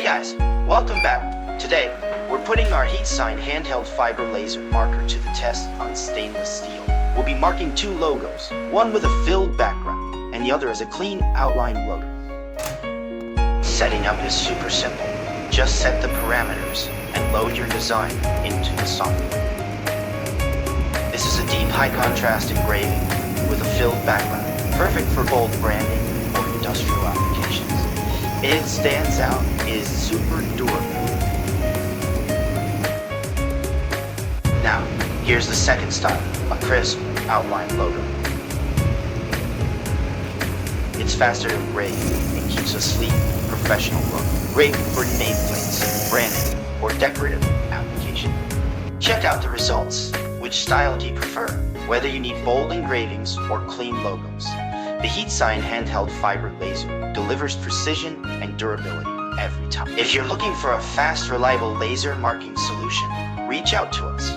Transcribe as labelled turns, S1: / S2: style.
S1: guys, welcome back. Today, we're putting our HeatSign handheld fiber laser marker to the test on stainless steel. We'll be marking two logos, one with a filled background, and the other as a clean outline logo. Setting up is super simple. Just set the parameters and load your design into the software. This is a deep high contrast engraving with a filled background, perfect for bold branding or industrial applications. It stands out, is super durable. Now, here's the second style, a crisp outline logo. It's faster to engrave and keeps a sleek, professional look. Great for nameplates, branding, or decorative application. Check out the results. Which style do you prefer? Whether you need bold engravings or clean logos, the HeatSign handheld fiber laser delivers precision and durability every time. If you're looking for a fast, reliable laser marking solution, reach out to us.